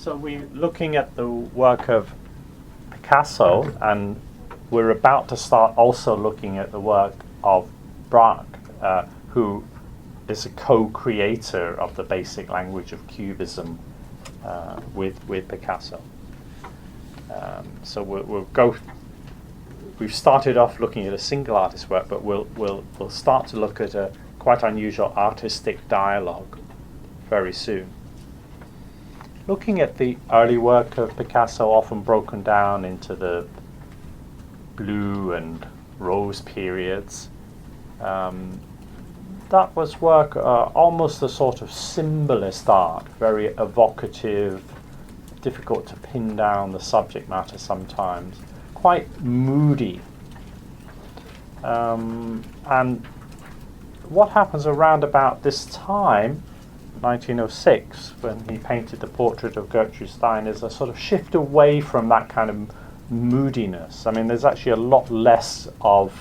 So we're looking at the work of Picasso, and we're about to start also looking at the work of Braque, who is a co-creator of the basic language of Cubism with Picasso. So we'll go. We've started off looking at a single artist's work, but we'll start to look at a quite unusual artistic dialogue very soon. Looking at the early work of Picasso, often broken down into the blue and rose periods, that was work almost a sort of symbolist art, very evocative, difficult to pin down the subject matter sometimes, quite moody. And what happens around about this time, 1906, when he painted the portrait of Gertrude Stein, is a sort of shift away from that kind of moodiness. I mean, there's actually a lot less of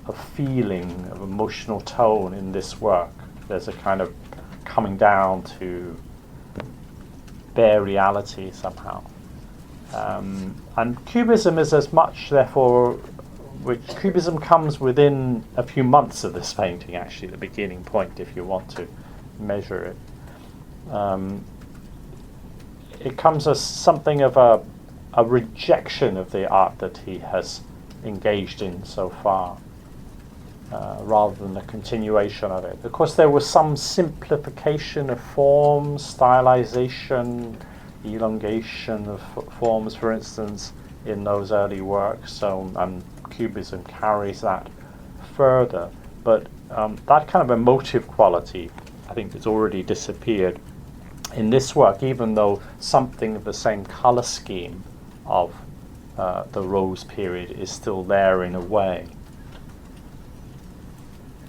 a feeling of emotional tone in this work. There's a kind of coming down to bare reality somehow. And Cubism is as much, therefore, which Cubism comes within a few months of this painting, actually, the beginning point, if you want to measure it. It comes as something of a rejection of the art that he has engaged in so far, rather than a continuation of it. Of course, there was some simplification of forms, stylization, elongation of forms, for instance, in those early works. So, and Cubism carries that further. But that kind of emotive quality, I think, has already disappeared in this work, even though something of the same color scheme of the rose period is still there in a way.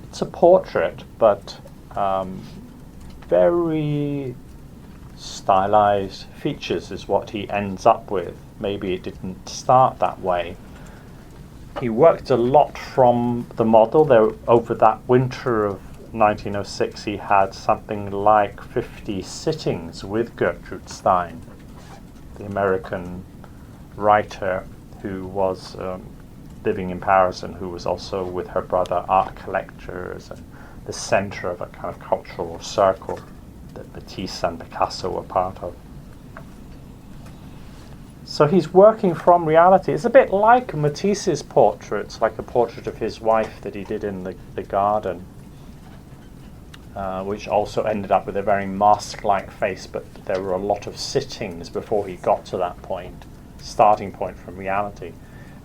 It's a portrait, but very stylized features is what he ends up with. Maybe it didn't start that way. He worked a lot from the model. There, over that winter of 1906, he had something like 50 sittings with Gertrude Stein, the American writer who was living in Paris and who was also, with her brother, art collectors and the center of a kind of cultural circle that Matisse and Picasso were part of. So he's working from reality. It's a bit like Matisse's portraits, like a portrait of his wife that he did in the garden, which also ended up with a very mask-like face, but there were a lot of sittings before he got to that point, starting point from reality.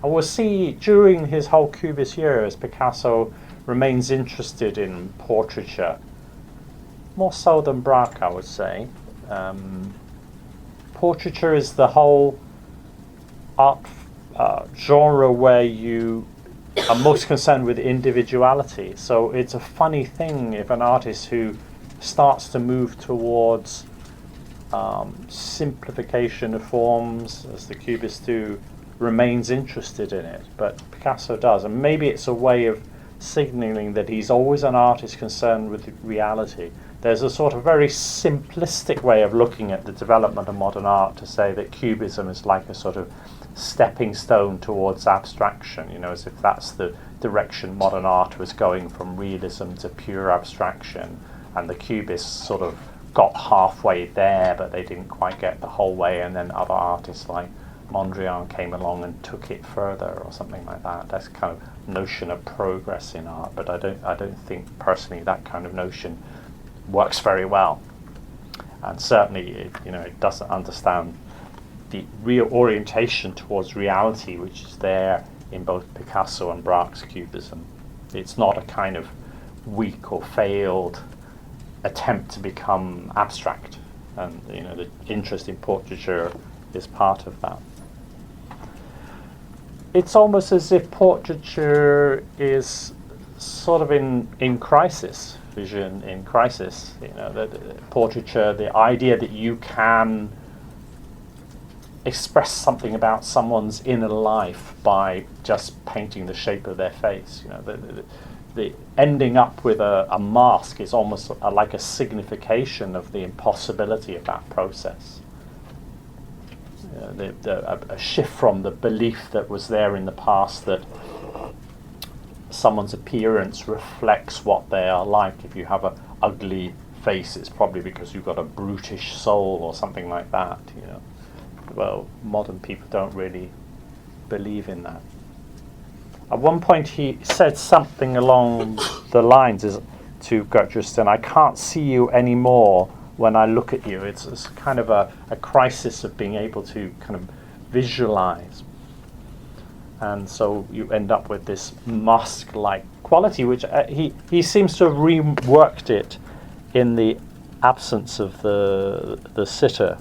And we'll see during his whole Cubist years, Picasso remains interested in portraiture, more so than Braque, I would say. Portraiture is the whole art genre where you are most concerned with individuality. So it's a funny thing if an artist who starts to move towards simplification of forms, as the Cubists do, remains interested in it. But Picasso does, and maybe it's a way of signaling that he's always an artist concerned with reality. There's a sort of very simplistic way of looking at the development of modern art to say that Cubism is like a sort of stepping stone towards abstraction, you know, as if that's the direction modern art was going, from realism to pure abstraction, and the Cubists sort of got halfway there, but they didn't quite get the whole way, and then other artists like Mondrian came along and took it further, or something like that. That's kind of notion of progress in art, but I don't think personally that kind of notion works very well, and certainly it doesn't understand the real orientation towards reality which is there in both Picasso and Braque's Cubism. It's not a kind of weak or failed attempt to become abstract, and the interest in portraiture is part of that. It's almost as if portraiture is sort of in crisis, vision in crisis. The portraiture, the idea that you can express something about someone's inner life by just painting the shape of their face. The ending up with a mask is almost like a signification of the impossibility of that process. a shift from the belief that was there in the past that someone's appearance reflects what they are like. If you have an ugly face, it's probably because you've got a brutish soul or something like that. Well, modern people don't really believe in that. At one point, he said something along the lines to Gertrude, "I can't see you anymore when I look at you." It's kind of a crisis of being able to kind of visualize. And so you end up with this mask-like quality, which he seems to have reworked it in the absence of the sitter.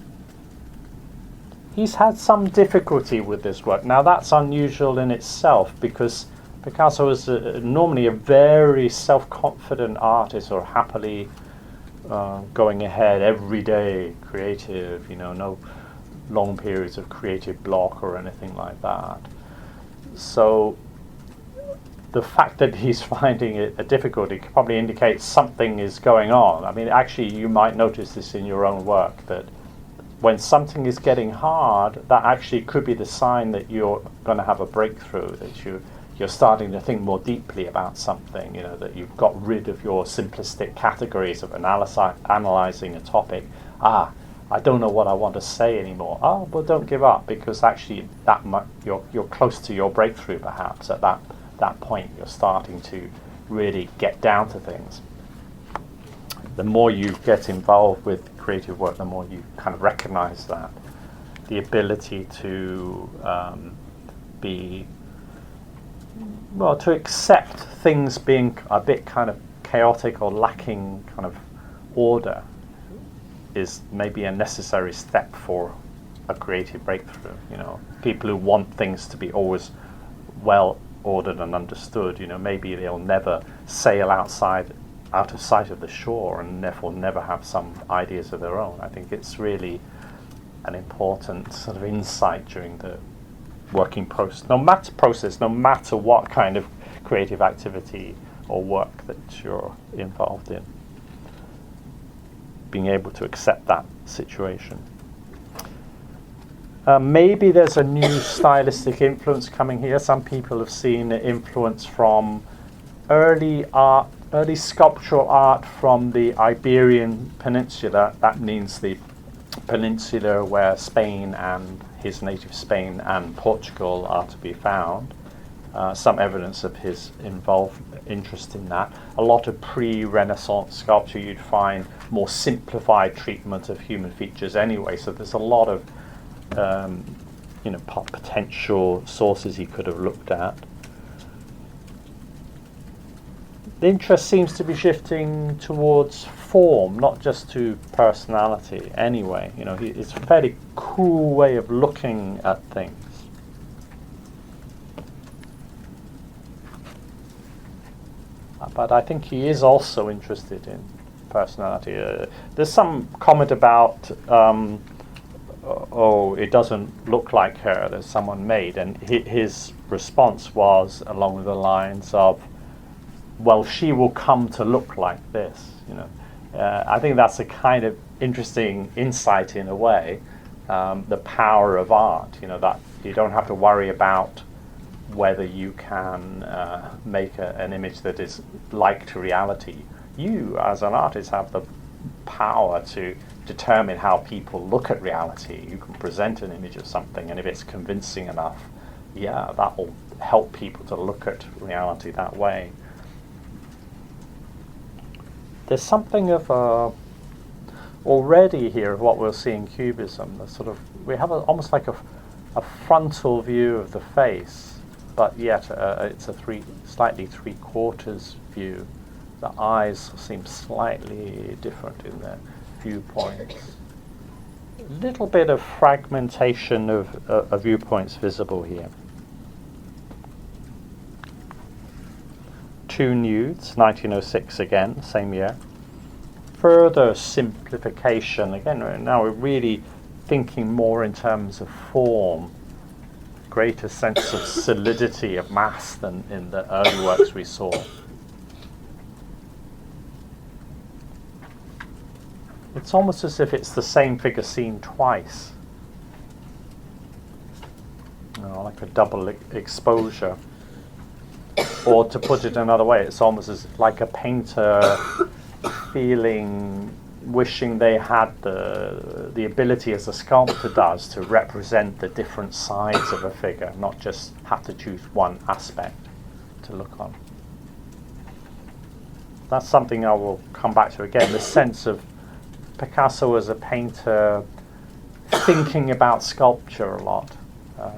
He's had some difficulty with this work. Now that's unusual in itself, because Picasso is normally a very self-confident artist, or happily going ahead every day, creative, no long periods of creative block or anything like that. So the fact that he's finding it a difficulty probably indicates something is going on. I mean, actually, you might notice this in your own work, that when something is getting hard, that actually could be the sign that you're going to have a breakthrough, that you're starting to think more deeply about something, that you've got rid of your simplistic categories of analyzing a topic. I don't know what I want to say anymore. Oh, well, don't give up, because actually you're close to your breakthrough, perhaps. At that point, you're starting to really get down to things. The more you get involved with creative work, the more you kind of recognize that. The ability to to accept things being a bit kind of chaotic or lacking kind of order is maybe a necessary step for a creative breakthrough. People who want things to be always well ordered and understood, maybe they'll never sail out of sight of the shore, and therefore never have some ideas of their own. I think it's really an important sort of insight during the working process, no matter what kind of creative activity or work that you're involved in. Being able to accept that situation. Maybe there's a new stylistic influence coming here. Some people have seen influence from early sculptural art from the Iberian Peninsula. That means the peninsula where Spain and his native Spain and Portugal are to be found. Some evidence of his interest in that. A lot of pre-Renaissance sculpture, you'd find more simplified treatment of human features anyway, so there's a lot of potential sources he could have looked at. The interest seems to be shifting towards form, not just to personality anyway. It's a fairly cool way of looking at things. But I think he is also interested in personality. There's some comment about, it doesn't look like her that someone made, and his response was along the lines of, well, she will come to look like this. I think that's a kind of interesting insight in a way, the power of art. That you don't have to worry about whether you can make an image that is like to reality. You, as an artist, have the power to determine how people look at reality. You can present an image of something, and if it's convincing enough, that will help people to look at reality that way. There's something of already here of what we'll see in Cubism. We have almost like a frontal view of the face, but yet it's a slightly three-quarters view. The eyes seem slightly different in their viewpoints. A little bit of fragmentation of viewpoints visible here. Two nudes, 1906 again, same year. Further simplification, again, now we're really thinking more in terms of form, greater sense of solidity, of mass than in the early works we saw. It's almost as if it's the same figure seen twice. like a double exposure. Or to put it another way, it's almost as like a painter wishing they had the ability, as a sculptor does, to represent the different sides of a figure, not just have to choose one aspect to look on. That's something I will come back to again, the sense of Picasso as a painter thinking about sculpture a lot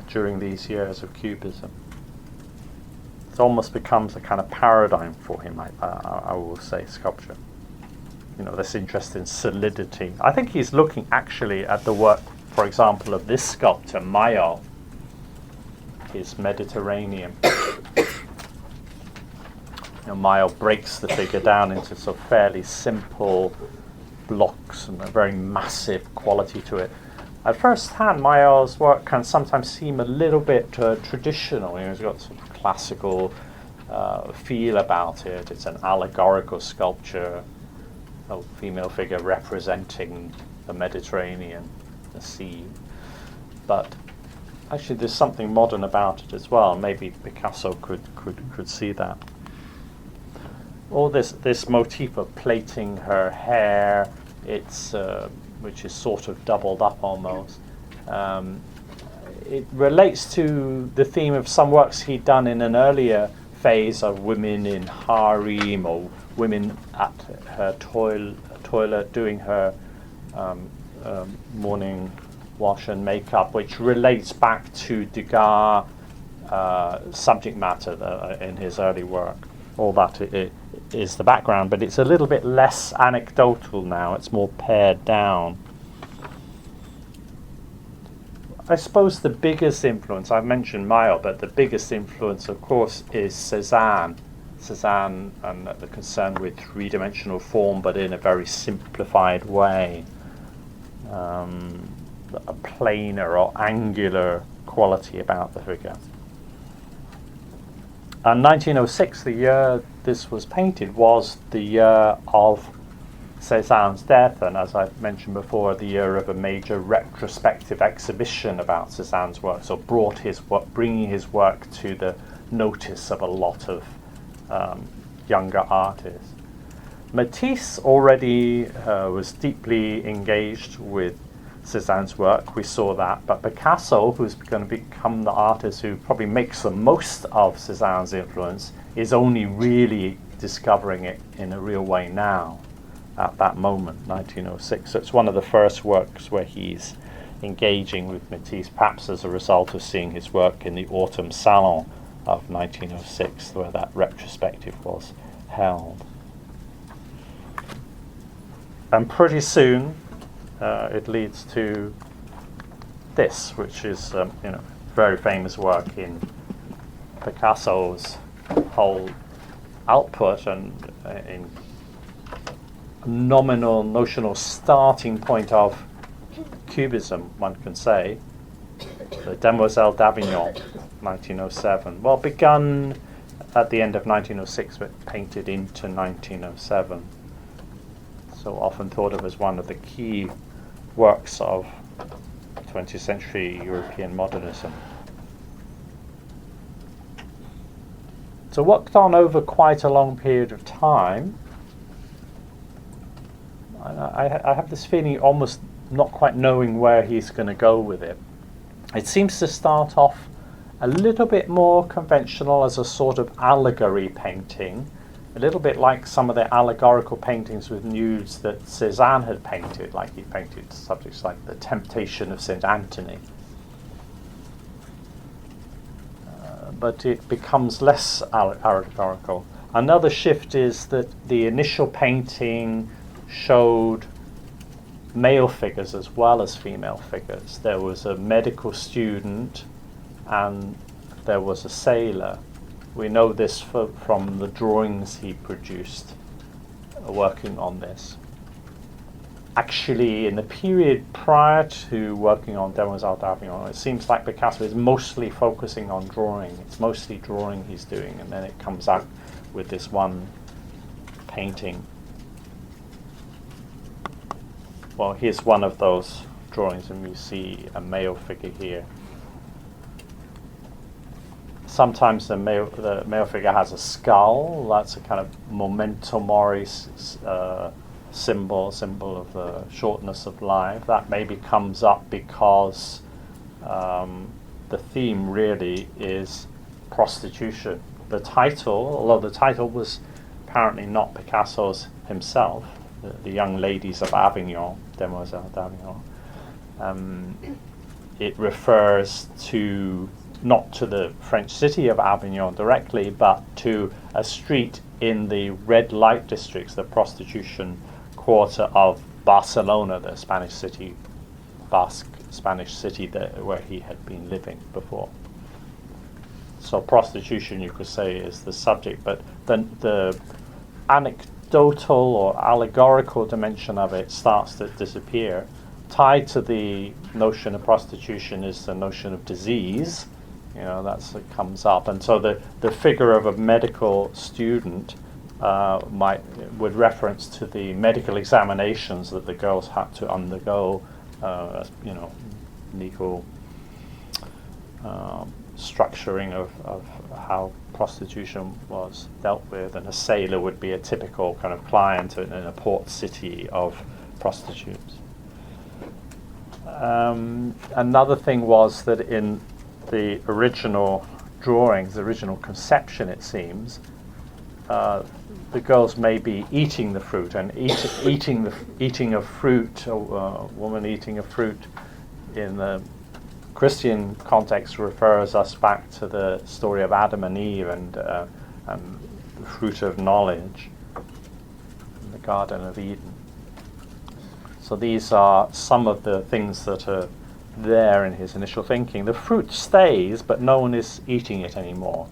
during these years of Cubism. It almost becomes a kind of paradigm for him, I will say, sculpture. You know, this interest in solidity. I think he's looking actually at the work, for example, of this sculptor, Mayo, his Mediterranean. Mayo breaks the figure down into sort of fairly simple blocks and a very massive quality to it. At first hand, Mayo's work can sometimes seem a little bit traditional. He's got sort of classical feel about it. It's an allegorical sculpture, a female figure representing the Mediterranean, the sea. But actually, there's something modern about it as well. Maybe Picasso could see that. All this motif of plaiting her hair, it's which is sort of doubled up almost. It relates to the theme of some works he'd done in an earlier phase of women in harem, or women at her toilet doing her morning wash and makeup, which relates back to Degas' subject matter in his early work. All that it is the background, but it's a little bit less anecdotal now. It's more pared down. I suppose the biggest influence, I've mentioned Mayo, but the biggest influence, of course, is Cézanne. Cézanne and the concern with three-dimensional form, but in a very simplified way. A planar or angular quality about the figure. And 1906, the year this was painted, was the year of Cézanne's death, and as I mentioned before, the year of a major retrospective exhibition about Cézanne's work, so bringing his work to the notice of a lot of younger artists. Matisse already was deeply engaged with Cézanne's work, we saw that, but Picasso, who's going to become the artist who probably makes the most of Cézanne's influence, is only really discovering it in a real way now, at that moment, 1906. So it's one of the first works where he's engaging with Matisse, perhaps as a result of seeing his work in the Autumn Salon of 1906, where that retrospective was held. And pretty soon, it leads to this, which is very famous work in Picasso's whole output and in notional starting point of Cubism, one can say, the Demoiselle d'Avignon, 1907. Well, begun at the end of 1906, but painted into 1907. So often thought of as one of the key works of 20th century European modernism. So worked on over quite a long period of time. I have this feeling almost not quite knowing where he's going to go with it. It seems to start off a little bit more conventional as a sort of allegory painting, a little bit like some of the allegorical paintings with nudes that Cézanne had painted, like he painted subjects like the Temptation of St. Anthony. But it becomes less allegorical. Another shift is that the initial painting showed male figures as well as female figures. There was a medical student and there was a sailor. We know this from the drawings he produced working on this. Actually, in the period prior to working on Demoiselle d'Avignon, it seems like Picasso is mostly focusing on drawing. It's mostly drawing he's doing, and then it comes out with this one painting. Well, here's one of those drawings, and you see a male figure here. sometimes the male figure has a skull. That's a kind of memento mori symbol of the shortness of life. That maybe comes up because the theme really is prostitution. The title, although the title was apparently not Picasso's himself, the Young Ladies of Avignon, Demoiselles d'Avignon, it refers to not to the French city of Avignon directly, but to a street in the red light districts, the prostitution quarter of Barcelona, the Spanish city, Basque Spanish city where he had been living before. So prostitution, you could say, is the subject, but then the anecdotal or allegorical dimension of it starts to disappear. Tied to the notion of prostitution is the notion of disease. It comes up, and so the figure of a medical student would reference to the medical examinations that the girls had to undergo, legal structuring of how prostitution was dealt with, and a sailor would be a typical kind of client in a port city of prostitutes. Another thing was that in the original drawings, the original conception, it seems, the girls may be eating the fruit, and eating of fruit, a woman eating a fruit in the Christian context refers us back to the story of Adam and Eve and the fruit of knowledge in the Garden of Eden. So these are some of the things that are there in his initial thinking. The fruit stays, but no one is eating it anymore.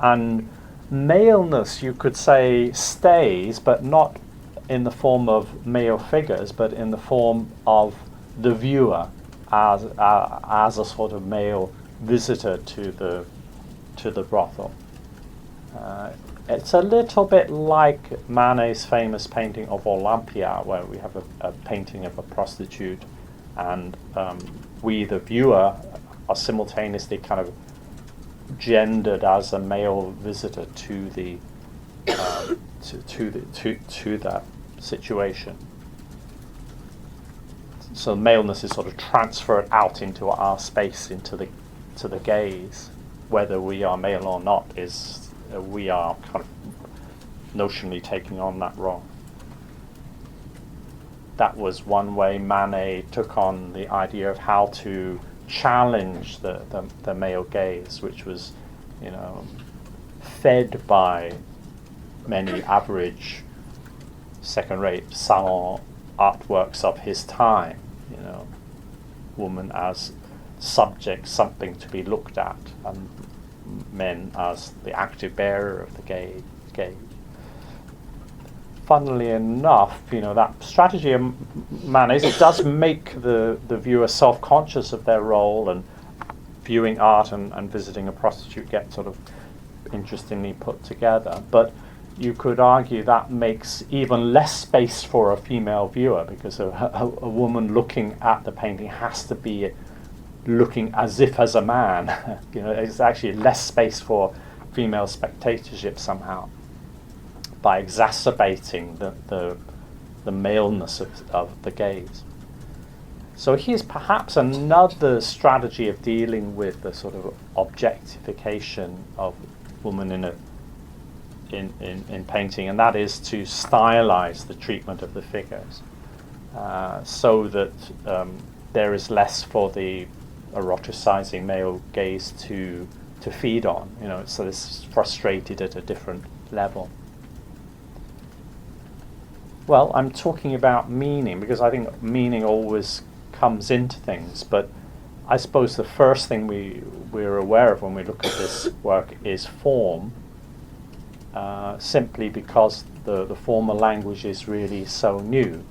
And maleness, you could say, stays, but not in the form of male figures, but in the form of the viewer as a sort of male visitor to the brothel. It's a little bit like Manet's famous painting of Olympia, where we have a painting of a prostitute, and we, the viewer, are simultaneously kind of gendered as a male visitor to the to that situation. So maleness is sort of transferred out into our space, into the gaze. Whether we are male or not is we are kind of notionally taking on that role. That was one way Manet took on the idea of how to challenge the male gaze, which was, fed by many average second-rate salon artworks of his time. Woman as subject, something to be looked at, and men as the active bearer of the gaze. Funnily enough, that strategy of Manet's, it does make the viewer self-conscious of their role, and viewing art and visiting a prostitute get sort of interestingly put together. But you could argue that makes even less space for a female viewer, because a woman looking at the painting has to be looking as if as a man. It's actually less space for female spectatorship somehow, by exacerbating the maleness of the gaze. So here's perhaps another strategy of dealing with the sort of objectification of woman in painting, and that is to stylize the treatment of the figures, so that there is less for the eroticizing male gaze to feed on. So it's frustrated at a different level. Well, I'm talking about meaning because I think meaning always comes into things, but I suppose the first thing we're aware of when we look at this work is form, simply because the formal language is really so new.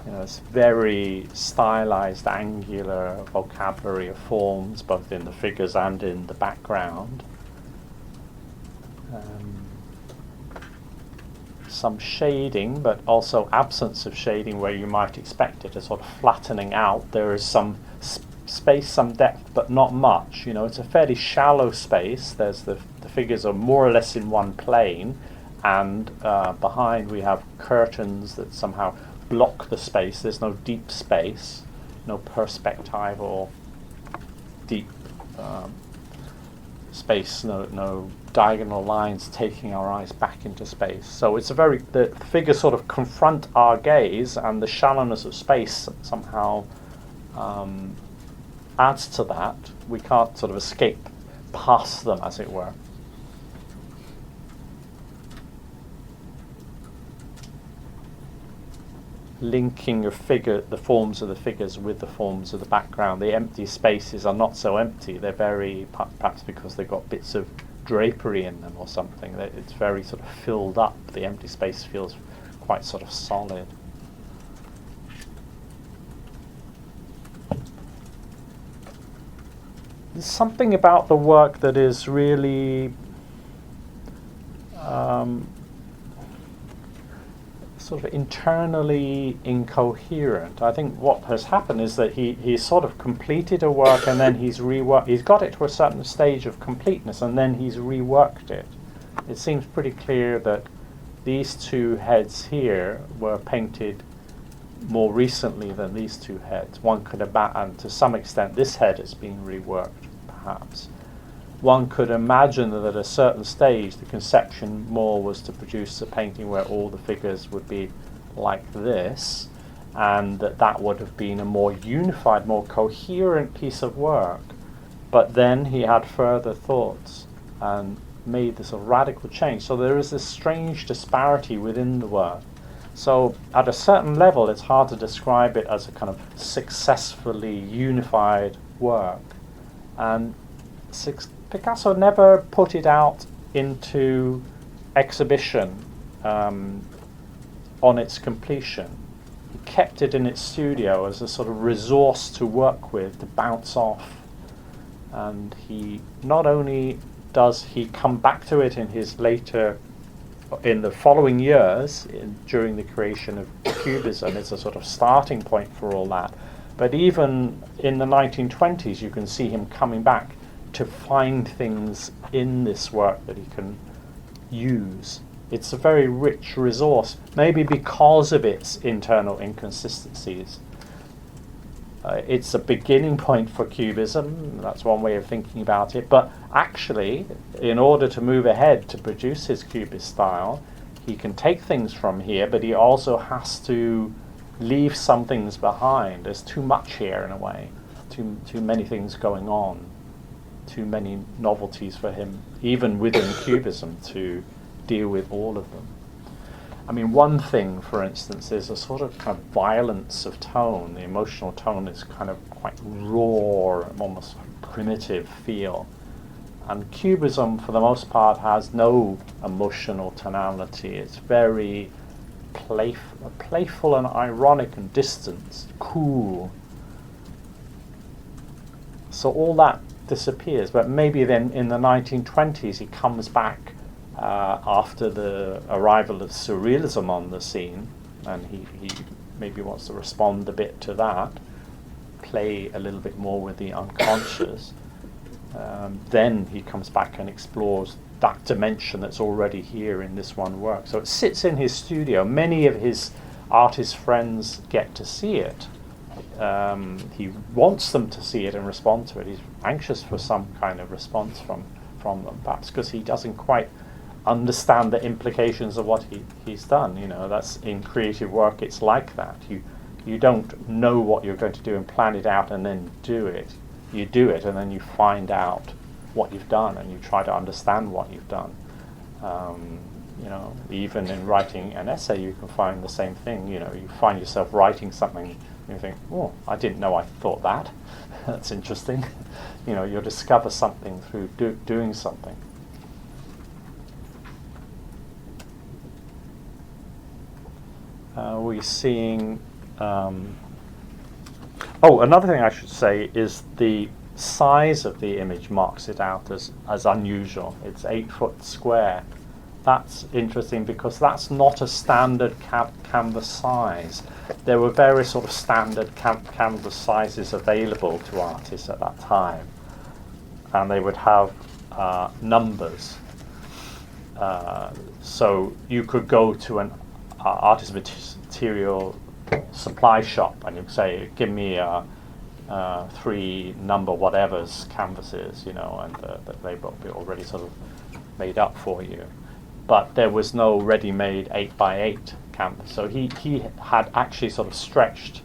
It's very stylized, angular vocabulary of forms, both in the figures and in the background. Some shading, but also absence of shading where you might expect it, a sort of flattening out. There is some space, some depth, but not much. It's a fairly shallow space. There's the figures are more or less in one plane, and behind we have curtains that somehow block the space. There's no deep space, no perspectival deep space, no diagonal lines taking our eyes back into space. So it's the figures sort of confront our gaze, and the shallowness of space somehow adds to that. We can't sort of escape past them, as it were. Linking the forms of the figures with the forms of the background. The empty spaces are not so empty. They're very, perhaps because they've got bits of drapery in them or something. It's very sort of filled up. The empty space feels quite sort of solid. There's something about the work that is really sort of internally incoherent. I think what has happened is that he's sort of completed a work, and then he's got it to a certain stage of completeness, and then he's reworked it. It seems pretty clear that these two heads here were painted more recently than these two heads. One could and to some extent this head has been reworked, perhaps. One could imagine that at a certain stage the conception more was to produce a painting where all the figures would be like this, and that would have been a more unified, more coherent piece of work. But then he had further thoughts and made this a radical change. So there is this strange disparity within the work. So at a certain level it's hard to describe it as a kind of successfully unified work. And Picasso never put it out into exhibition on its completion. He kept it in its studio as a sort of resource to work with, to bounce off. And he not only does he come back to it in the following years, during the creation of Cubism, it's a sort of starting point for all that. But even in the 1920s, you can see him coming back to find things in this work that he can use. It's a very rich resource, maybe because of its internal inconsistencies. It's a beginning point for Cubism, that's one way of thinking about it, but actually, in order to move ahead to produce his Cubist style, he can take things from here, but he also has to leave some things behind. There's too much here in a way, too many things going on. Too many novelties for him, even within Cubism, to deal with all of them. I mean, one thing, for instance, is a sort of kind of violence of tone. The emotional tone is kind of quite raw, almost primitive feel. And Cubism, for the most part, has no emotional tonality. It's very playful and ironic and distant, cool. So all that disappears, but maybe then in the 1920s he comes back after the arrival of Surrealism on the scene, and he maybe wants to respond a bit to that, play a little bit more with the unconscious. Then he comes back and explores that dimension that's already here in this one work. So it sits in his studio. Many of his artist friends get to see it. He wants them to see it and respond to it. He's anxious for some kind of response from them, perhaps because he doesn't quite understand the implications of what he's done. That's in creative work, it's like that. You don't know what you're going to do and plan it out and then do it. You do it and then you find out what you've done and you try to understand what you've done. Even in writing an essay you can find the same thing. You find yourself writing something and you think, oh, I didn't know I thought that. That's interesting. You'll discover something through doing something. We're seeing... another thing I should say is the size of the image marks it out as unusual. It's 8 foot square. that's interesting because that's not a standard canvas size. There were various sort of standard canvas sizes available to artists at that time, and they would have numbers. So you could go to an artist material supply shop and you'd say, give me 3 number whatever's canvases, you know, and they would be already sort of made up for you. But there was no ready-made 8x8 canvas. So he had actually sort of stretched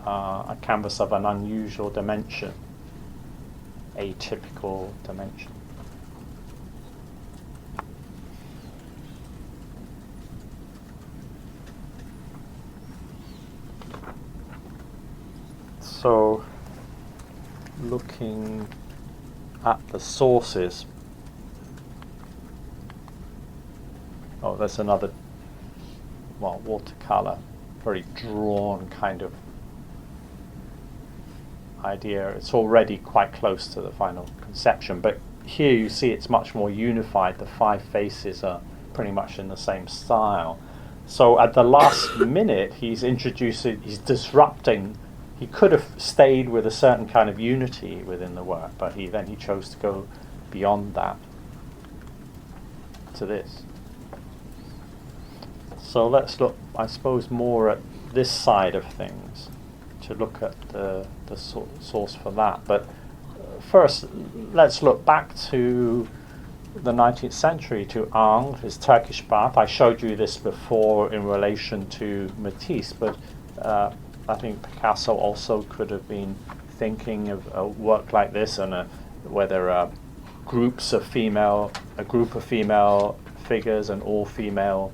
a canvas of an unusual dimension, atypical dimension. So, looking at the sources, oh, there's another, well, watercolor, very drawn kind of idea. It's already quite close to the final conception, but here you see it's much more unified. The 5 faces are pretty much in the same style. So at the last minute, he's disrupting. He could have stayed with a certain kind of unity within the work, but he chose to go beyond that to this. So let's look, I suppose, more at this side of things to look at the source for that. But first, let's look back to the 19th century, to Ingres, his Turkish bath. I showed you this before in relation to Matisse, but I think Picasso also could have been thinking of a work like this, and whether groups of female, a group of female figures, and all female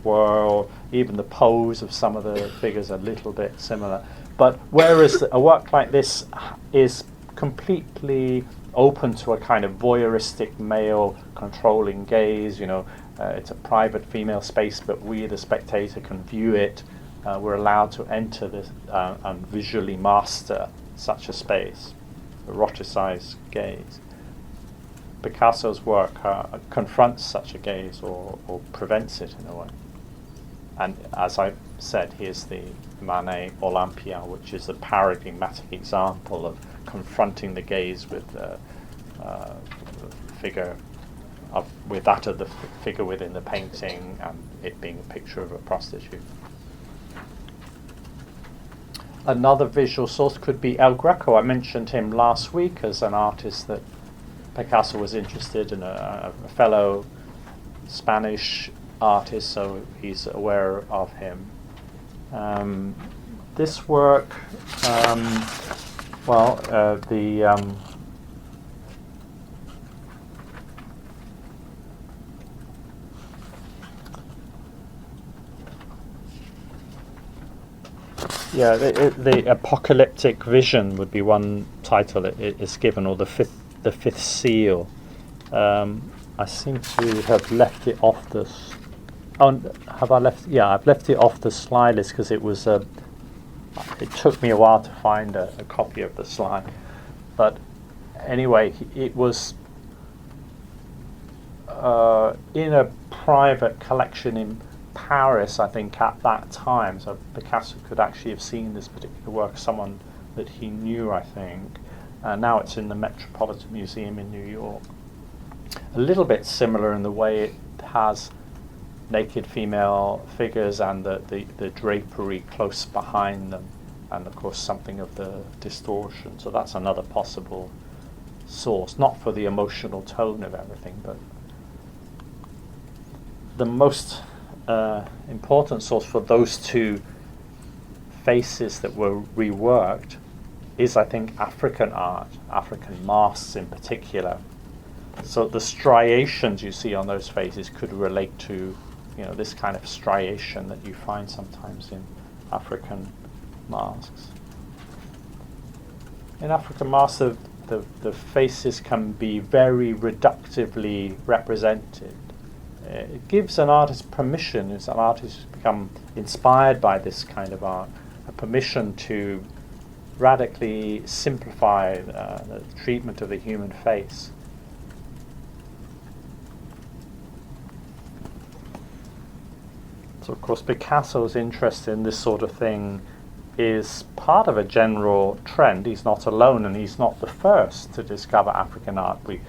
were, even the pose of some of the figures are a little bit similar. But whereas a work like this is completely open to a kind of voyeuristic male controlling gaze, you know, it's a private female space, but we, the spectator, can view it. We're allowed to enter this and visually master such a space, eroticized gaze. Picasso's work confronts such a gaze or prevents it in a way. And as I said, here's the Manet Olympia, which is a paradigmatic example of confronting the gaze with the figure with that of the figure within the painting, and it being a picture of a prostitute. Another visual source could be El Greco. I mentioned him last week as an artist that Picasso was interested in, a fellow Spanish artist, so he's aware of him. This work, the apocalyptic vision would be one title it is given, or the fifth seal. I seem to have left it off this. Oh, have I left? Yeah, I've left it off the slide list because it was it took me a while to find a copy of the slide. But anyway, it was in a private collection in Paris, I think, at that time. So Picasso could actually have seen this particular work, someone that he knew, I think. Now it's in the Metropolitan Museum in New York. A little bit similar in the way it has naked female figures and the drapery close behind them, and of course something of the distortion. So that's another possible source, not for the emotional tone of everything, but the most important source for those two faces that were reworked is, I think, African art, African masks in particular. So the striations you see on those faces could relate to, you know, this kind of striation that you find sometimes in African masks. In African masks, the faces can be very reductively represented. It gives an artist permission, as an artist become inspired by this kind of art, a permission to radically simplify the treatment of the human face. So, of course, Picasso's interest in this sort of thing is part of a general trend. He's not alone, and he's not the first to discover African art. We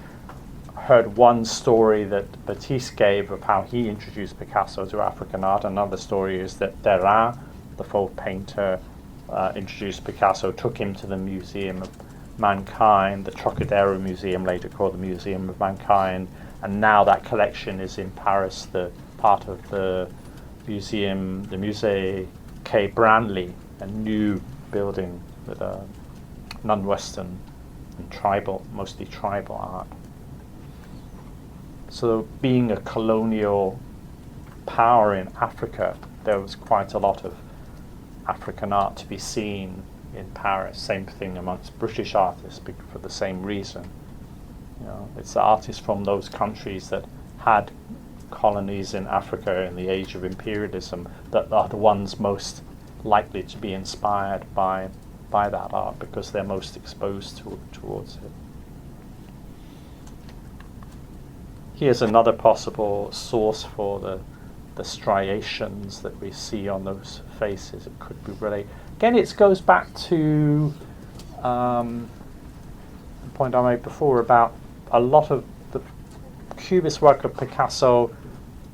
heard one story that Matisse gave of how he introduced Picasso to African art. Another story is that Derain, the folk painter, introduced Picasso, took him to the Museum of Mankind, the Trocadero Museum, later called the Museum of Mankind, and now that collection is in Paris, the part of the museum, the Musée Quai Branly, a new building with a non-Western and tribal, mostly tribal art. So being a colonial power in Africa, there was quite a lot of African art to be seen in Paris. Same thing amongst British artists for the same reason. You know, it's the artists from those countries that had colonies in Africa in the age of imperialism that are the ones most likely to be inspired by that art, because they're most exposed towards it. Here's another possible source for the striations that we see on those faces. It could be related. Again, it goes back to the point I made before about a lot of the Cubist work of Picasso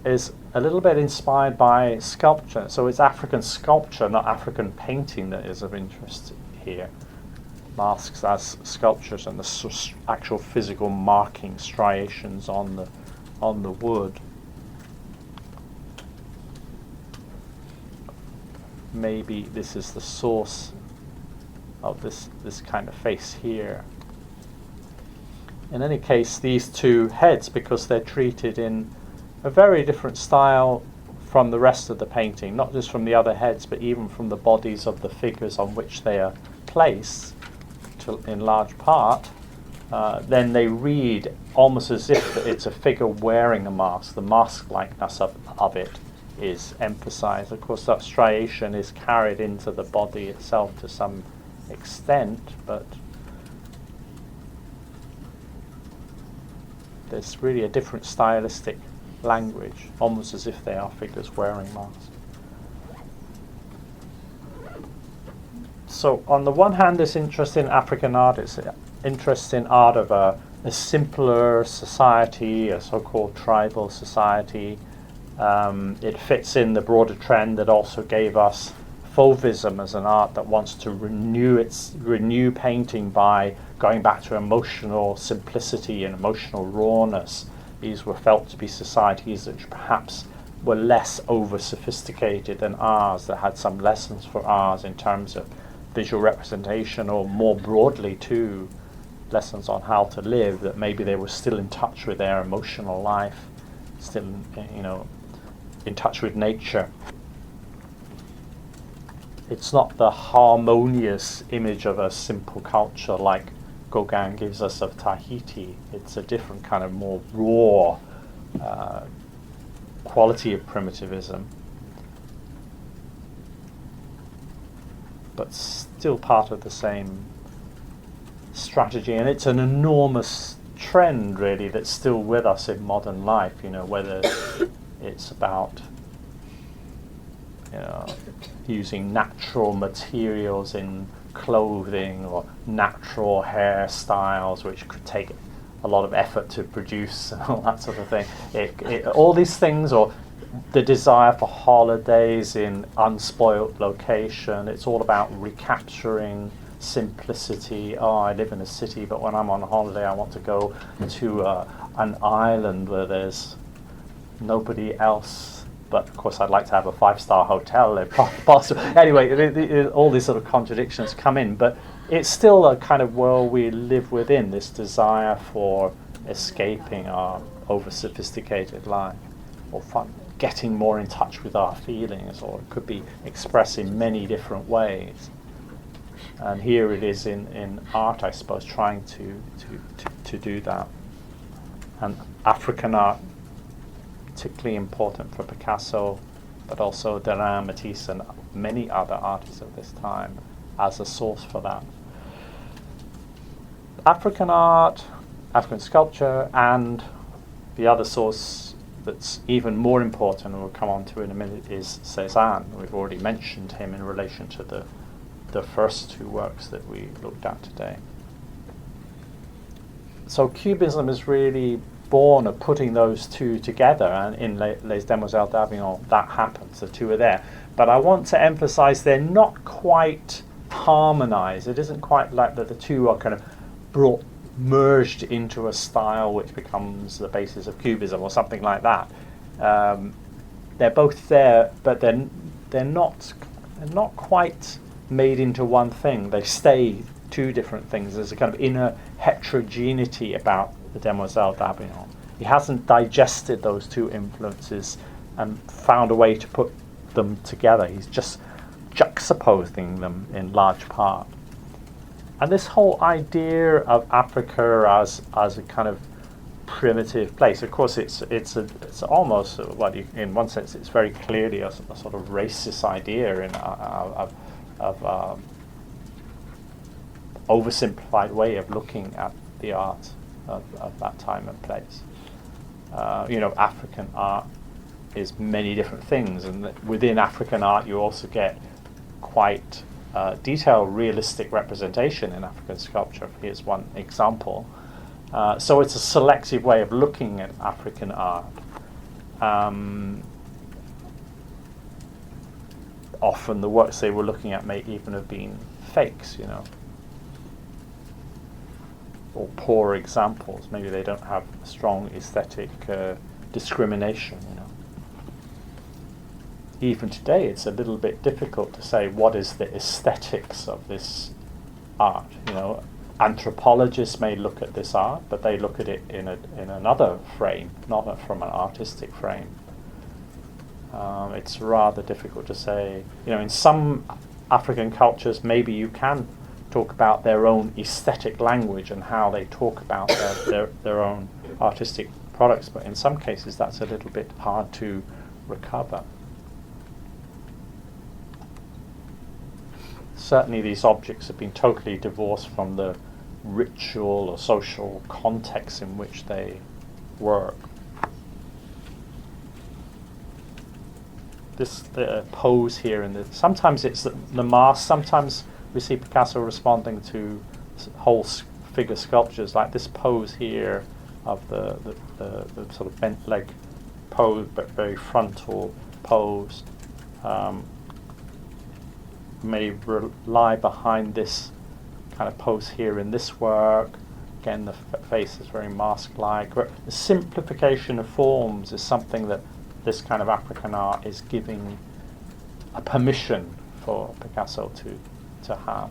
is a little bit inspired by sculpture. So it's African sculpture, not African painting, that is of interest here. Masks as sculptures and the actual physical marking, striations on the wood. Maybe this is the source of this kind of face here. In any case, these two heads, because they're treated in a very different style from the rest of the painting, not just from the other heads, but even from the bodies of the figures on which they are placed, in large part, then they read almost as if it's a figure wearing a mask. The mask-likeness of it is emphasized. Of course, that striation is carried into the body itself to some extent, but there's really a different stylistic language, almost as if they are figures wearing masks. So on the one hand, this interest in African art is interest in art of a simpler society, a so-called tribal society. It fits in the broader trend that also gave us Fauvism as an art that wants to renew painting by going back to emotional simplicity and emotional rawness. These were felt to be societies that perhaps were less over-sophisticated than ours, that had some lessons for ours in terms of visual representation, or more broadly too, lessons on how to live, that maybe they were still in touch with their emotional life, still, in touch with nature. It's not the harmonious image of a simple culture like Gauguin gives us of Tahiti. It's a different kind of more raw quality of primitivism, but still part of the same strategy. And it's an enormous trend, really, that's still with us in modern life, whether it's about using natural materials in clothing, or natural hairstyles which could take a lot of effort to produce, and all that sort of thing. All these things, or the desire for holidays in unspoilt location. It's all about recapturing simplicity. I live in a city, but when I'm on holiday I want to go to an island where there's nobody else. But of course, I'd like to have a 5-star hotel if possible. Anyway, all these sort of contradictions come in, but it's still a kind of world we live within, this desire for escaping our over-sophisticated life, or fun, getting more in touch with our feelings, or it could be expressed in many different ways. And here it is in art, I suppose, trying to do that. And African art, particularly important for Picasso, but also Derain, Matisse, and many other artists of this time, as a source for that. African art, African sculpture, and the other source that's even more important, and we'll come on to in a minute, is Cézanne. We've already mentioned him in relation to the first two works that we looked at today. So Cubism is really born of putting those two together, and in Les Demoiselles d'Avignon that happens, the two are there. But I want to emphasize they're not quite harmonized. It isn't quite like that the two are kind of merged into a style which becomes the basis of Cubism or something like that. They're both there, but they're not quite made into one thing. They stay two different things. There's a kind of inner heterogeneity about the Demoiselles d'Avignon. He hasn't digested those two influences and found a way to put them together. He's just juxtaposing them in large part. And this whole idea of Africa as a kind of primitive place, of course, it's almost, in one sense, it's very clearly a sort of racist idea of oversimplified way of looking at the art of that time and place. African art is many different things, and within African art you also get quite detailed, realistic representation in African sculpture. Here's one example. So it's a selective way of looking at African art. Often the works they were looking at may even have been fakes, or poor examples. Maybe they don't have strong aesthetic discrimination, Even today it's a little bit difficult to say what is the aesthetics of this art. Anthropologists may look at this art, but they look at it in another frame, not from an artistic frame. It's rather difficult to say. In some African cultures, maybe you can talk about their own aesthetic language and how they talk about their own artistic products, but in some cases that's a little bit hard to recover. Certainly these objects have been totally divorced from the ritual or social context in which they work. This pose here, sometimes it's the mask, sometimes we see Picasso responding to whole figure sculptures, like this pose here of the sort of bent leg pose, but very frontal pose. May lie behind this kind of pose here in this work. Again, the face is very mask-like. The simplification of forms is something that this kind of African art is giving a permission for Picasso to have.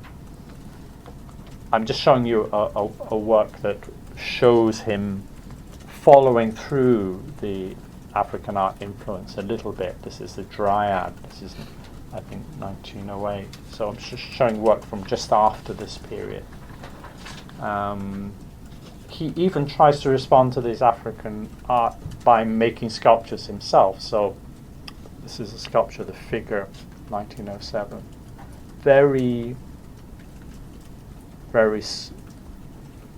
I'm just showing you a work that shows him following through the African art influence a little bit. This is the Dryad. This is, I think, 1908. So I'm just showing work from just after this period. He even tries to respond to this African art by making sculptures himself. So this is a sculpture, the figure, 1907. Very, very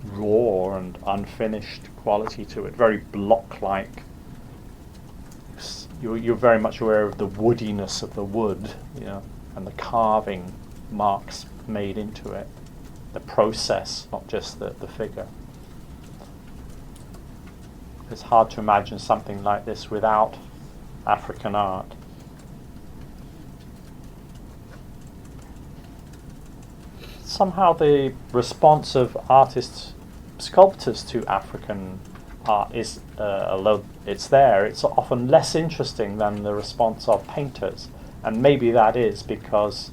raw and unfinished quality to it, very block-like. You're very much aware of the woodiness of the wood, and the carving marks made into it, the process, not just the figure. It's hard to imagine something like this without African art. Somehow the response of artists, sculptors to African art is, although it's there, it's often less interesting than the response of painters. And maybe that is because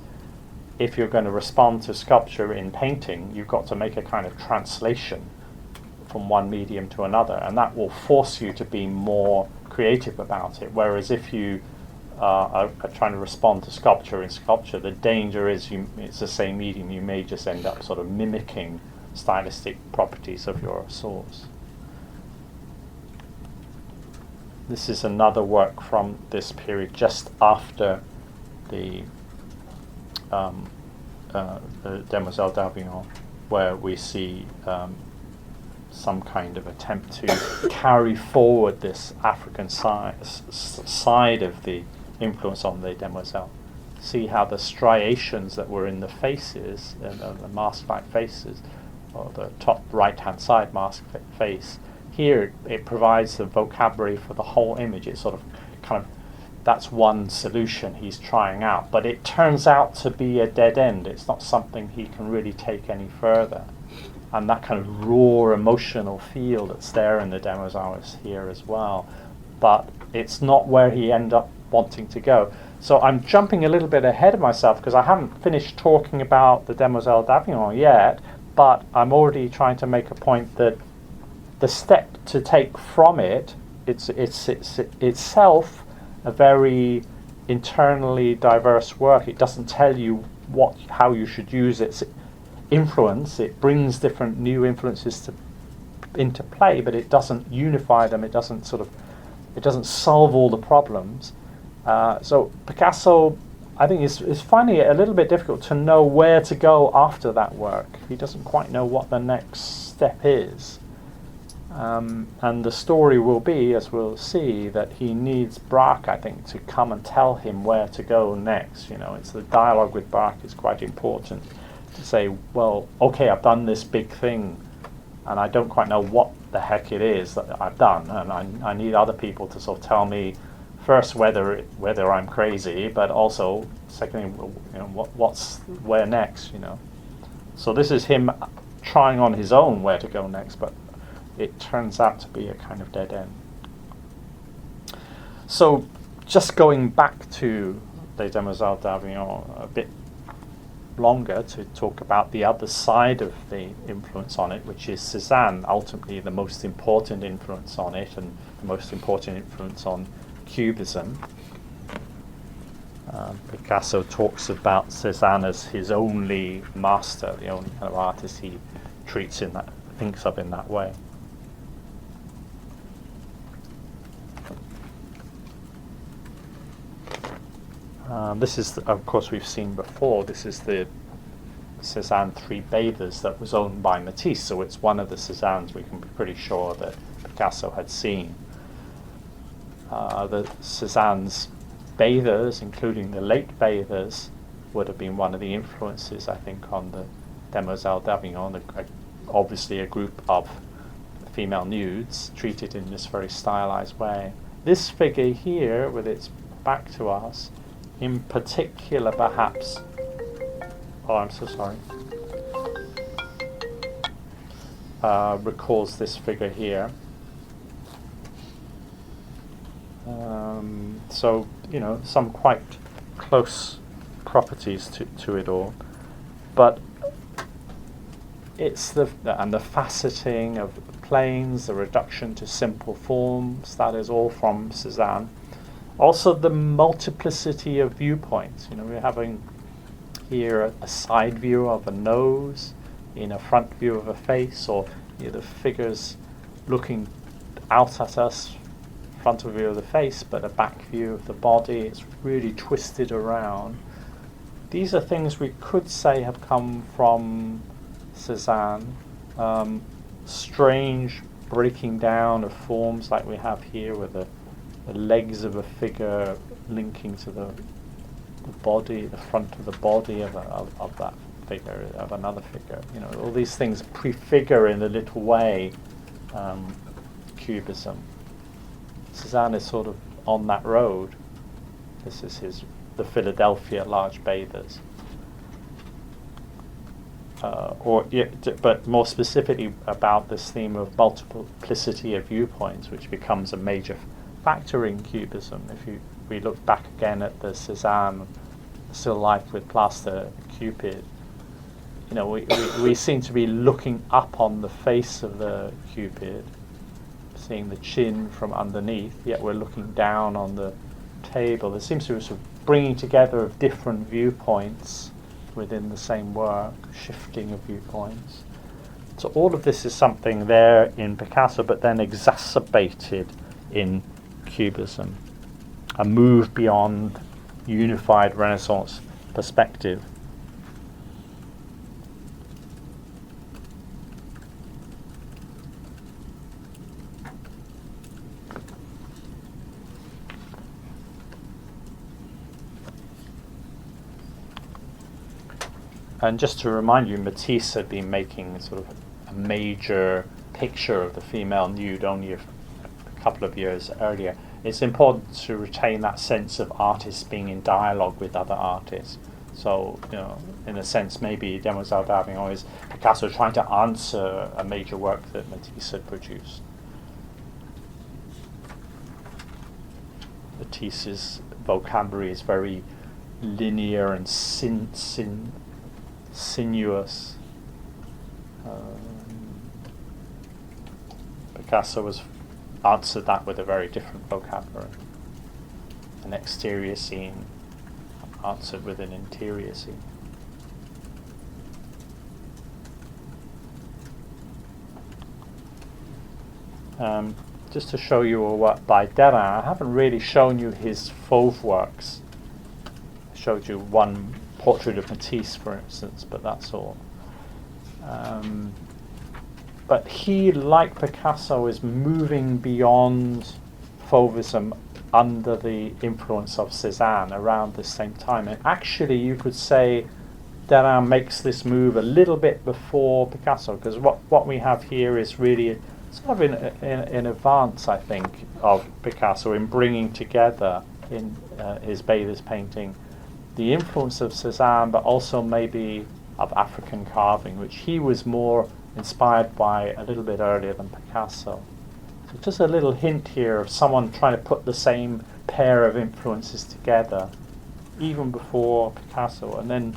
if you're going to respond to sculpture in painting, you've got to make a kind of translation from one medium to another, and that will force you to be more creative about it. Whereas if you are trying to respond to sculpture in sculpture, the danger is it's the same medium, you may just end up sort of mimicking stylistic properties of your source. This is another work from this period, just after the Demoiselles d'Avignon, where we see some kind of attempt to carry forward this African side of the influence on the demoiselle. See how the striations that were in the faces, the mask-like faces, or the top right-hand side mask face, here it provides the vocabulary for the whole image. It's sort of kind of, that's one solution he's trying out, but it turns out to be a dead end. It's not something he can really take any further. And that kind of raw emotional feel that's there in the demoiselle is here as well. But it's not where he ended up wanting to go. So I'm jumping a little bit ahead of myself because I haven't finished talking about the Demoiselle d'Avignon yet, but I'm already trying to make a point that the step to take from it, it's itself a very internally diverse work. It doesn't tell you how you should use its influence. It brings different new influences into play, but it doesn't unify them. It doesn't solve all the problems. So Picasso, I think, is finding it a little bit difficult to know where to go after that work. He doesn't quite know what the next step is. And the story will be, as we'll see, that he needs Braque, I think, to come and tell him where to go next. It's the dialogue with Braque is quite important to say, well, okay, I've done this big thing, and I don't quite know what the heck it is that I've done, and I need other people to sort of tell me first whether I'm crazy, but also secondly, where next. So this is him trying on his own where to go next, but it turns out to be a kind of dead end. So just going back to Les Demoiselles d'Avignon a bit longer to talk about the other side of the influence on it, which is Cézanne, ultimately the most important influence on it and the most important influence on Cubism. Picasso talks about Cézanne as his only master, the only kind of artist he thinks of in that way. This is, of course, we've seen before, this is the Cézanne Three Bathers that was owned by Matisse, so it's one of the Cézannes we can be pretty sure that Picasso had seen. The Cézanne's bathers, including the late bathers, would have been one of the influences, I think, on the Demoiselles d'Avignon, obviously a group of female nudes treated in this very stylized way. This figure here, with its back to us, in particular perhaps, I'm so sorry, recalls this figure here. So, some quite close properties to it all. But it's the faceting of planes, the reduction to simple forms, that is all from Cézanne. Also the multiplicity of viewpoints. We're having here a side view of a nose, in a front view of a face, or the figures looking out at us, frontal view of the face, but a back view of the body. It's really twisted around. These are things we could say have come from Cézanne. Strange breaking down of forms like we have here with the legs of a figure linking to the body, the front of the body of that figure, of another figure. All these things prefigure in a little way Cubism. Cézanne is sort of on that road. This is the Philadelphia large bathers. But more specifically about this theme of multiplicity of viewpoints, which becomes a major factor in Cubism. If we look back again at the Cézanne still life with plaster Cupid, we seem to be looking up on the face of the Cupid, seeing the chin from underneath, yet we're looking down on the table. There seems to be a sort of bringing together of different viewpoints within the same work, shifting of viewpoints. So all of this is something there in Picasso, but then exacerbated in Cubism, a move beyond unified Renaissance perspective. And just to remind you, Matisse had been making sort of a major picture of the female nude only a couple of years earlier. It's important to retain that sense of artists being in dialogue with other artists. So, in a sense, maybe Demoiselle d'Avignon is Picasso trying to answer a major work that Matisse had produced. Matisse's vocabulary is very linear and sinuous. Picasso has answered that with a very different vocabulary. An exterior scene answered with an interior scene. Just to show you a work by Derain, I haven't really shown you his fauve works. I showed you one portrait of Matisse, for instance, but that's all. But he, like Picasso, is moving beyond fauvism under the influence of Cézanne around the same time. And actually, you could say Derain makes this move a little bit before Picasso, because what we have here is really sort of in advance, I think, of Picasso in bringing together in his Bathers painting the influence of Cézanne, but also maybe of African carving, which he was more inspired by a little bit earlier than Picasso. So just a little hint here of someone trying to put the same pair of influences together, even before Picasso. And then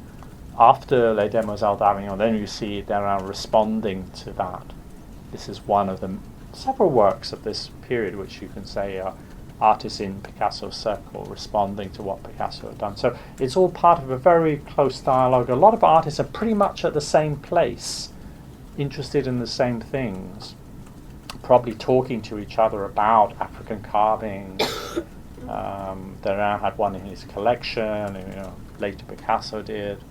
after Les Demoiselles d'Avignon, then you see Derain responding to that. This is one of the several works of this period which you can say are artists in Picasso's circle responding to what Picasso had done. So it's all part of a very close dialogue. A lot of artists are pretty much at the same place, interested in the same things, probably talking to each other about African carving. Derain had one in his collection, and, later Picasso did.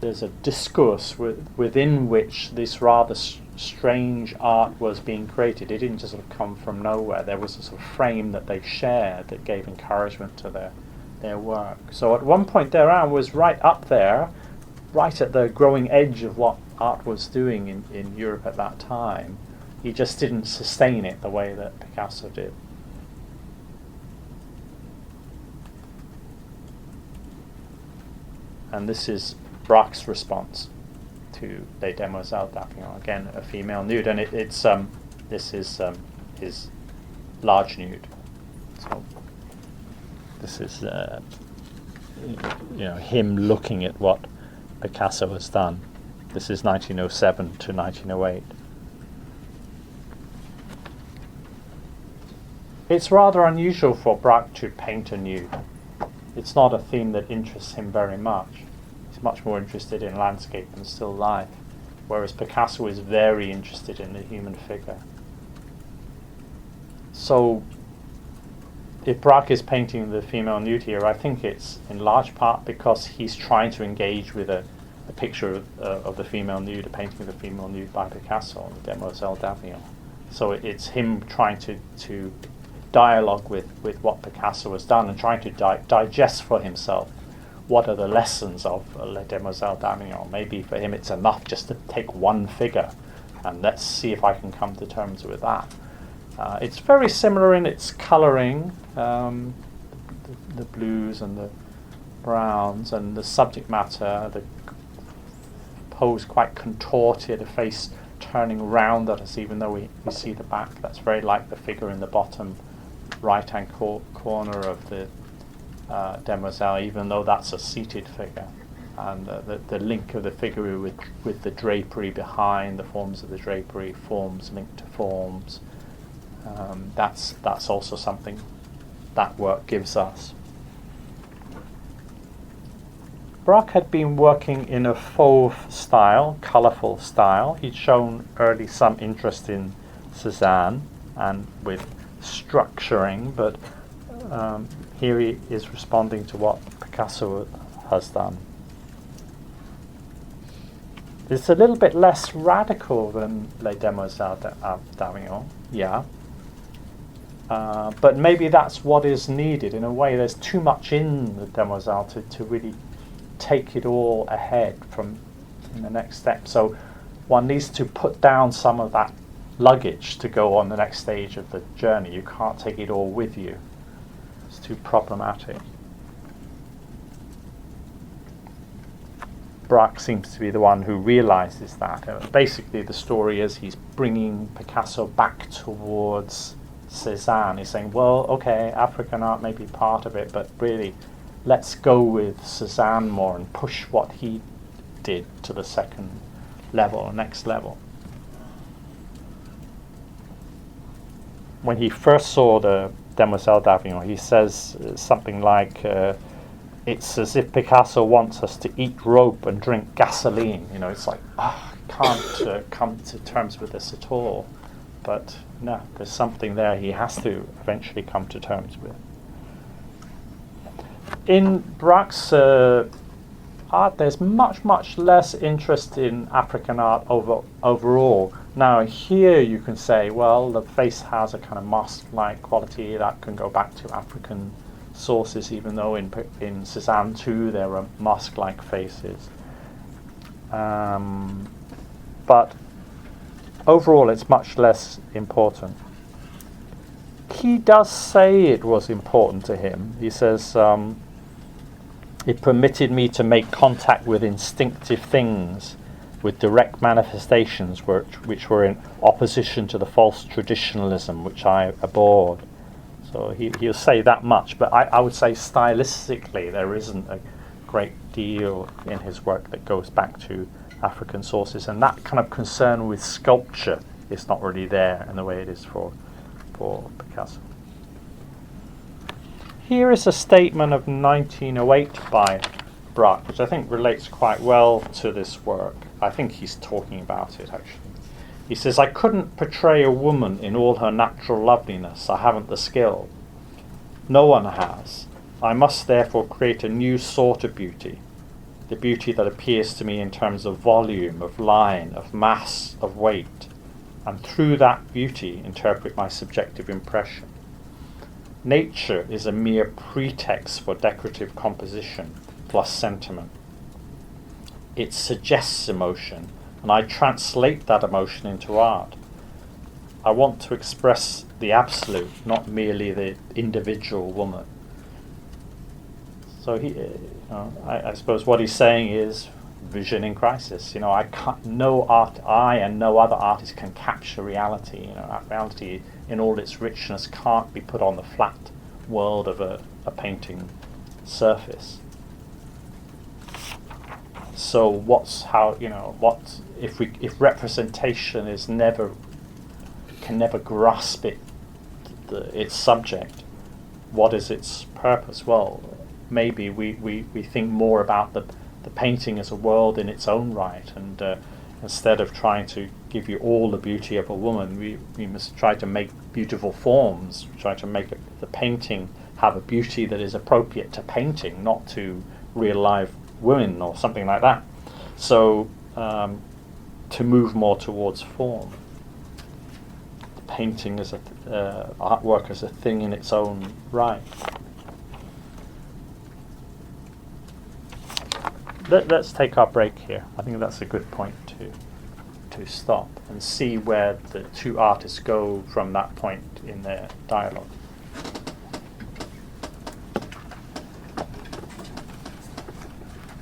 There's a discourse within which this rather strange art was being created. It didn't just sort of come from nowhere. There was a sort of frame that they shared that gave encouragement to their work. So at one point Derain was right up there, right at the growing edge of what art was doing in Europe at that time. He just didn't sustain it the way that Picasso did. And this is Braque's response to Les Demoiselles d'Avignon, again a female nude, and this is his large nude. So this is him looking at what Picasso has done. This is 1907 to 1908. It's rather unusual for Braque to paint a nude. It's not a theme that interests him very much. He's much more interested in landscape and still life, whereas Picasso is very interested in the human figure. So if Braque is painting the female nude here, I think it's in large part because he's trying to engage with a picture of the female nude, a painting of the female nude by Picasso, the Demoiselles d'Avignon. So it's him trying to dialogue with what Picasso has done and trying to digest for himself what are the lessons of Les Demoiselles d'Avignon. Maybe for him it's enough just to take one figure and let's see if I can come to terms with that. It's very similar in its colouring, the blues and the browns, and the subject matter, the pose quite contorted, a face turning round at us even though we see the back. That's very like the figure in the bottom right hand corner of the Demoiselle, even though that's a seated figure, and the link of the figure with the drapery behind, the forms of the drapery, forms linked to forms, that's also something that work gives us. Braque had been working in a fauve style, colourful style. He'd shown early some interest in Cézanne and with structuring, but here he is responding to what Picasso has done. It's a little bit less radical than Les Demoiselles d'Avignon, yeah. But maybe that's what is needed. In a way, there's too much in the Demoiselle to really take it all ahead from in the next step. So one needs to put down some of that luggage to go on the next stage of the journey. You can't take it all with you. It's too problematic. Braque seems to be the one who realizes that. Basically, the story is he's bringing Picasso back towards Cézanne. He's saying, well, okay, African art may be part of it, but really, let's go with Cézanne more and push what he did to the second level, or next level. When he first saw the Demoiselle d'Avignon, he says something like, it's as if Picasso wants us to eat rope and drink gasoline. You know, it's like, I can't come to terms with this at all. But no, there's something there he has to eventually come to terms with. In Braque's art, there's much less interest in African art overall. Now here you can say, well, the face has a kind of mask-like quality that can go back to African sources, even though in Cézanne too there are mask-like faces. But overall it's much less important. He does say it was important to him. He says, it permitted me to make contact with instinctive things, with direct manifestations which were in opposition to the false traditionalism which I abhorred. So he'll say that much, but I would say stylistically there isn't a great deal in his work that goes back to African sources, and that kind of concern with sculpture is not really there in the way it is for Picasso. Here is a statement of 1908 by Braque, which I think relates quite well to this work. I think he's talking about it, actually. He says, I couldn't portray a woman in all her natural loveliness. I haven't the skill. No one has. I must therefore create a new sort of beauty, the beauty that appears to me in terms of volume, of line, of mass, of weight, and through that beauty interpret my subjective impression. Nature is a mere pretext for decorative composition plus sentiment. It suggests emotion, and I translate that emotion into art. I want to express the absolute, not merely the individual woman. So I suppose what he's saying is vision in crisis. I and no other artist can capture reality. That reality in all its richness can't be put on the flat world of a painting surface. So if representation is can never grasp its subject, what is its purpose? Well, maybe we think more about the painting as a world in its own right, and instead of trying to give you all the beauty of a woman, we must try to make beautiful forms, try to make the painting have a beauty that is appropriate to painting, not to real life women or something like that. So to move more towards form. The painting as artwork as a thing in its own right. Let's take our break here. I think that's a good point to stop and see where the two artists go from that point in their dialogue.